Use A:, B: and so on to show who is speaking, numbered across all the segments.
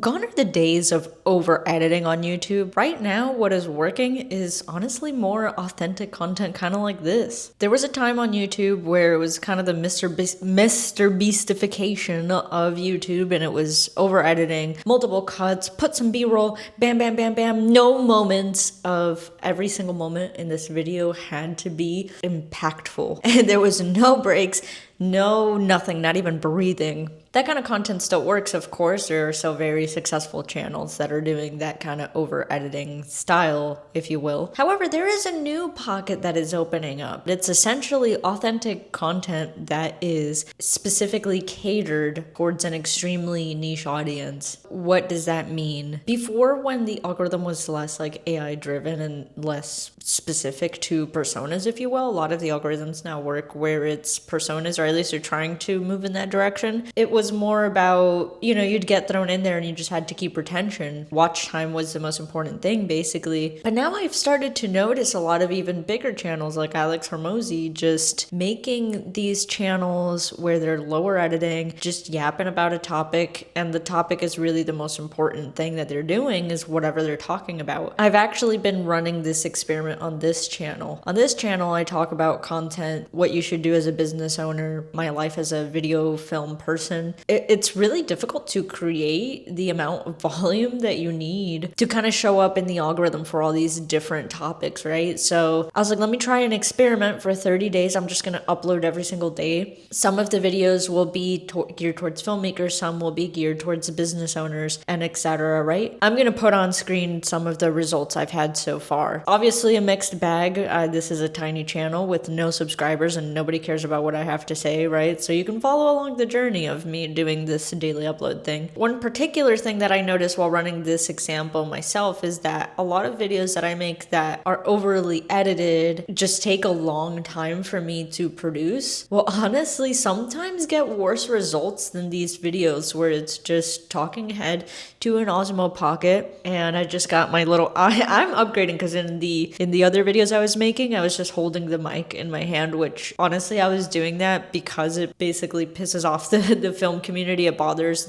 A: Gone are the days of over editing on YouTube. Right now, what is working is honestly more authentic content, kind of like this. There was a time on YouTube where it was kind of the Mr. Beastification of YouTube, and it was over editing, multiple cuts, put some B-roll, bam, bam, bam, bam. No moments of every single moment in this video had to be impactful. And there was no breaks, no nothing, not even breathing. That kind of content still works, of course. There are still very successful channels that are doing that kind of over editing style, if you will. However, there is a new pocket that is opening up. It's essentially authentic content that is specifically catered towards an extremely niche audience. What does that mean? Before, when the algorithm was less like AI driven and less specific to personas, if you will, a lot of the algorithms now work where it's personas, or at least they're trying to move in that direction. It was more about, you'd get thrown in there and you just had to keep retention. Watch time was the most important thing, basically. But now I've started to notice a lot of even bigger channels like Alex Hormozy just making these channels where they're lower editing, just yapping about a topic, and the topic is really the most important thing that they're doing is whatever they're talking about. I've actually been running this experiment on this channel. On this channel, I talk about content, what you should do as a business owner, my life as a video film person. It's really difficult to create the amount of volume that you need to kind of show up in the algorithm for all these different topics, right? So I was like, let me try an experiment for 30 days. I'm just going to upload every single day. Some of the videos will be geared towards filmmakers, some will be geared towards business owners, and etc., right? I'm going to put on screen some of the results I've had so far. Obviously a mixed bag. This is a tiny channel with no subscribers and nobody cares about what I have to say, right? So you can follow along the journey of me doing this daily upload thing. One particular thing that I noticed while running this example myself is that a lot of videos that I make that are overly edited just take a long time for me to produce. Well, honestly, sometimes get worse results than these videos where it's just talking head to an Osmo Pocket, and I just got my little I'm upgrading because in the other videos I was making, I was just holding the mic in my hand, which honestly I was doing that because it basically pisses off the film community. It bothers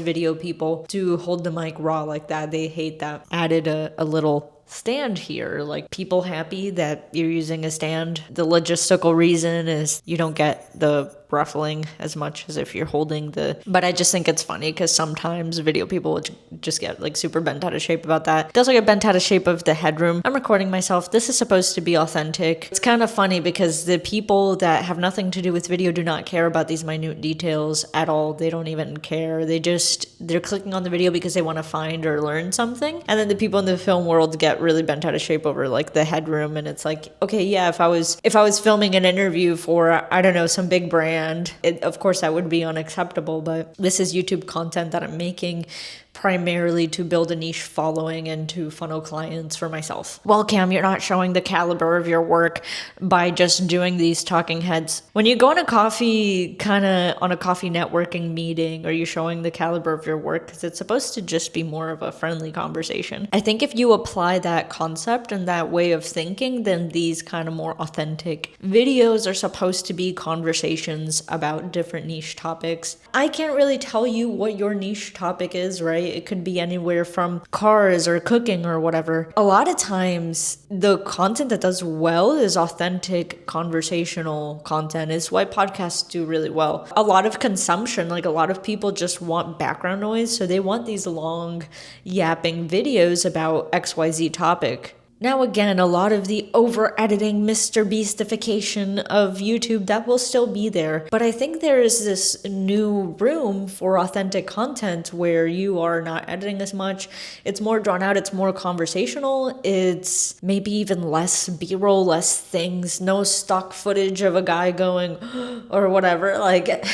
A: video people to hold the mic raw like that. They hate that. Added a little stand here, like people happy that you're using a stand. The logistical reason is you don't get the ruffling as much as if you're holding but I just think it's funny because sometimes video people will just get like super bent out of shape about that. They also get bent out of shape of the headroom. I'm recording myself. This is supposed to be authentic. It's kind of funny because the people that have nothing to do with video do not care about these minute details at all. They don't even care. They're clicking on the video because they want to find or learn something. And then the people in the film world get really bent out of shape over like the headroom, and it's like, okay, yeah, if I was filming an interview for, I don't know, some big brand, of course that would be unacceptable, but this is YouTube content that I'm making primarily to build a niche following and to funnel clients for myself. Well, Cam, you're not showing the caliber of your work by just doing these talking heads. When you go on a coffee networking meeting, are you showing the caliber of your work? Because it's supposed to just be more of a friendly conversation. I think if you apply that concept and that way of thinking, then these kind of more authentic videos are supposed to be conversations about different niche topics. I can't really tell you what your niche topic is, right? It could be anywhere from cars or cooking or whatever. A lot of times the content that does well is authentic conversational content. It's why podcasts do really well. A lot of consumption, like a lot of people just want background noise, so they want these long yapping videos about XYZ topic. Now again, a lot of the over-editing Mr. Beastification of YouTube, that will still be there. But I think there is this new room for authentic content where you are not editing as much. It's more drawn out, it's more conversational, it's maybe even less B-roll, less things, no stock footage of a guy going or whatever. Like,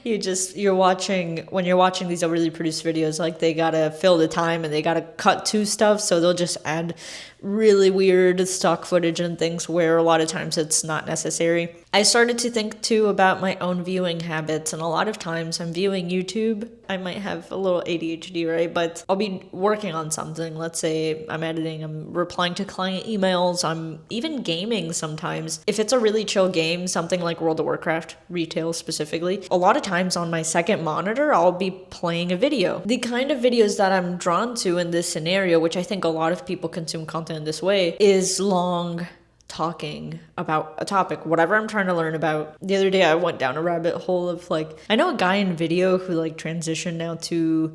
A: when you're watching these overly produced videos, like they gotta fill the time and they gotta cut to stuff, so they'll just add really weird stock footage and things where a lot of times it's not necessary. I started to think too about my own viewing habits, and a lot of times I'm viewing YouTube I might have a little ADHD, right? But I'll be working on something. Let's say I'm editing, I'm replying to client emails, I'm even gaming sometimes. If it's a really chill game, something like World of Warcraft, retail specifically, a lot of times on my second monitor, I'll be playing a video. The kind of videos that I'm drawn to in this scenario, which I think a lot of people consume content in this way, is long talking about a topic, whatever I'm trying to learn about. The other day I went down a rabbit hole of like, I know a guy in video who like transitioned now to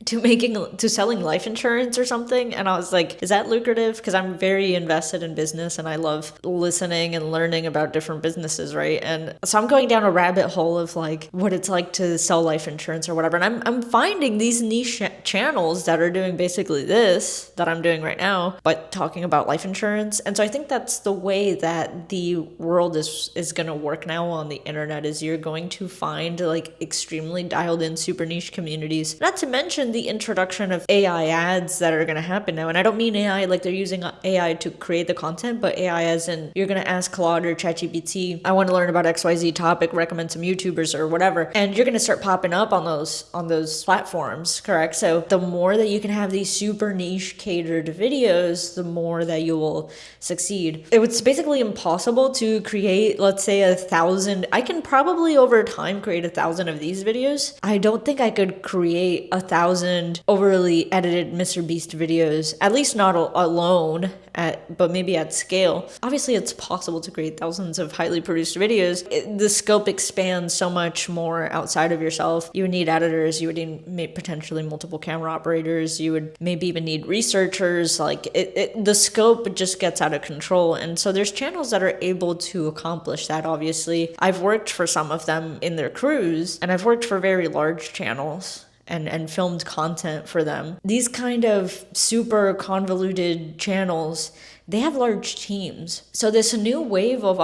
A: selling life insurance or something, and I was like, is that lucrative? Because I'm very invested in business and I love listening and learning about different businesses, right? And so I'm going down a rabbit hole of like what it's like to sell life insurance or whatever, and I'm finding these niche channels that are doing basically this that I'm doing right now, but talking about life insurance. And so I think that's the way that the world is going to work now on the internet, is you're going to find like extremely dialed in super niche communities, not to mention the introduction of AI ads that are going to happen now. And I don't mean AI like they're using AI to create the content, but AI as in you're going to ask Claude or ChatGPT, I want to learn about XYZ topic, recommend some YouTubers or whatever, and you're going to start popping up on those platforms, correct? So the more that you can have these super niche catered videos, the more that you will succeed. It's basically impossible to create, let's say, 1,000. I can probably over time create 1,000 of these videos. I don't think I could create 1,000 overly edited Mr. Beast videos, at least not alone, but maybe at scale. Obviously, it's possible to create thousands of highly produced videos. The scope expands so much more outside of yourself. You would need editors. You would need potentially multiple camera operators. You would maybe even need researchers. Like the scope just gets out of control. And so there's channels that are able to accomplish that, obviously. I've worked for some of them in their crews, and I've worked for very large channels and filmed content for them. These kind of super convoluted channels, they have large teams. So this new wave of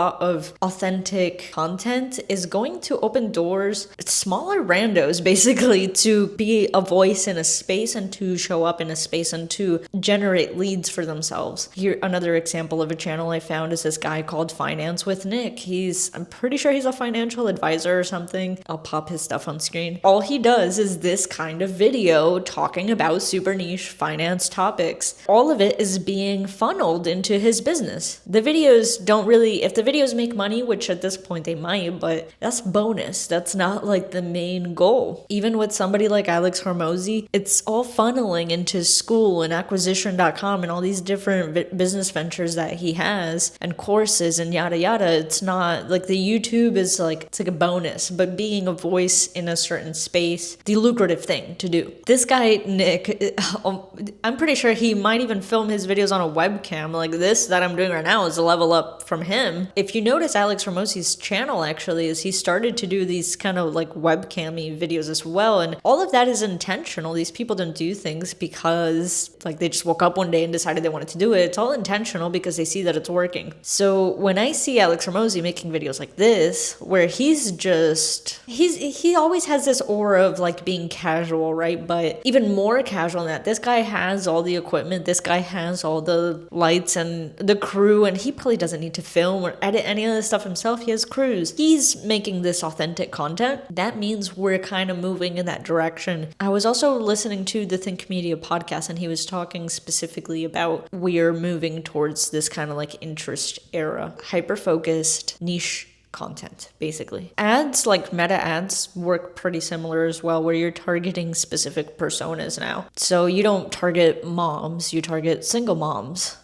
A: authentic content is going to open doors, smaller randos basically, to be a voice in a space and to show up in a space and to generate leads for themselves. Here, another example of a channel I found is this guy called Finance with Nick. I'm pretty sure he's a financial advisor or something. I'll pop his stuff on screen. All he does is this kind of video talking about super niche finance topics. All of it is being funneled into his business. The videos don't really, if the videos make money, which at this point they might, but that's bonus. That's not like the main goal. Even with somebody like Alex Hormozy, it's all funneling into school and acquisition.com and all these different business ventures that he has and courses and yada yada. It's not like the YouTube is like, it's like a bonus, but being a voice in a certain space, the lucrative thing to do. This guy, Nick, I'm pretty sure he might even film his videos on a webcam. Like this that I'm doing right now is a level up from him. If you notice Alex Hormozy's channel actually is he started to do these kind of like webcam-y videos as well. And all of that is intentional. These people don't do things because like they just woke up one day and decided they wanted to do it. It's all intentional because they see that it's working. So when I see Alex Hormozy making videos like this, where he always has this aura of like being casual, right? But even more casual than that, this guy has all the equipment, this guy has all the lights and the crew, and he probably doesn't need to film or edit any of this stuff himself. He has crews. He's making this authentic content. That means we're kind of moving in that direction. I was also listening to the Think Media podcast, and he was talking specifically about we're moving towards this kind of like interest era, hyper-focused niche content, basically. Ads, like meta ads, work pretty similar as well, where you're targeting specific personas now. So you don't target moms, you target single moms.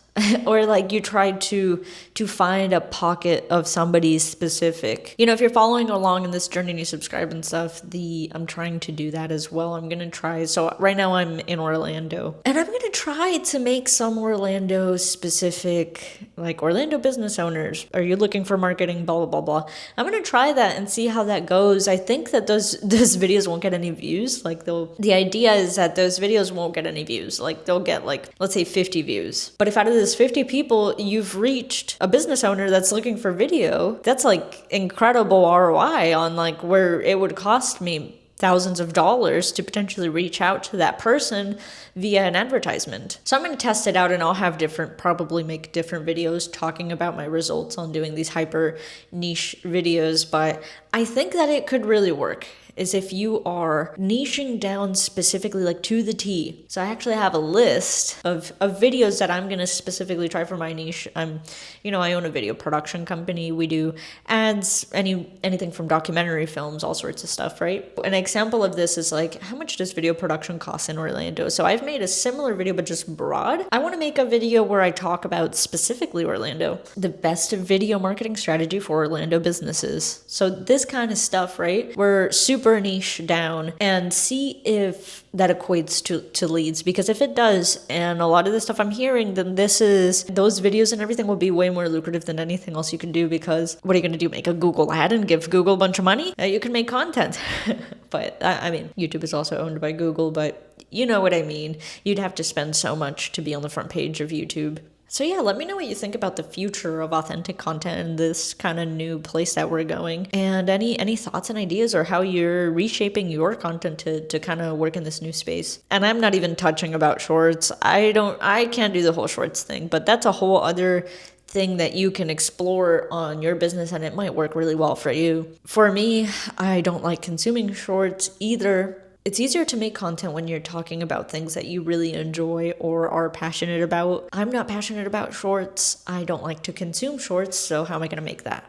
A: Or like you try to find a pocket of somebody's specific, if you're following along in this journey and you subscribe and stuff, I'm trying to do that as well. I'm going to try. So right now I'm in Orlando, and I'm going to try to make some Orlando specific, like Orlando business owners. Are you looking for marketing? Blah, blah, blah, blah. I'm going to try that and see how that goes. I think that those videos won't get any views. Like the idea is that those videos won't get any views. Like they'll get like, let's say 50 views. But if out of this 50 people, you've reached a business owner that's looking for video, that's like incredible ROI on like where it would cost me thousands of dollars to potentially reach out to that person via an advertisement. So I'm going to test it out, and I'll have probably make different videos talking about my results on doing these hyper niche videos, but I think that it could really work. is if you are niching down specifically like to the T. So I actually have a list of videos that I'm going to specifically try for my niche. I own a video production company. We do ads, anything from documentary films, all sorts of stuff, right? An example of this is like, how much does video production cost in Orlando? So I've made a similar video, but just broad. I want to make a video where I talk about specifically Orlando, the best video marketing strategy for Orlando businesses. So this kind of stuff, right? We're super niche down and see if that equates to leads, because if it does, and a lot of the stuff I'm hearing, then those videos and everything will be way more lucrative than anything else you can do, because what are you going to do? Make a Google ad and give Google a bunch of money? You can make content. But I mean, YouTube is also owned by Google, but you know what I mean. You'd have to spend so much to be on the front page of YouTube. So yeah, let me know what you think about the future of authentic content in this kind of new place that we're going, and any thoughts and ideas, or how you're reshaping your content to kind of work in this new space. And I'm not even touching about shorts. I can't do the whole shorts thing, but that's a whole other thing that you can explore on your business, and it might work really well for you. For me, I don't like consuming shorts either. It's easier to make content when you're talking about things that you really enjoy or are passionate about. I'm not passionate about shorts. I don't like to consume shorts, so how am I going to make that?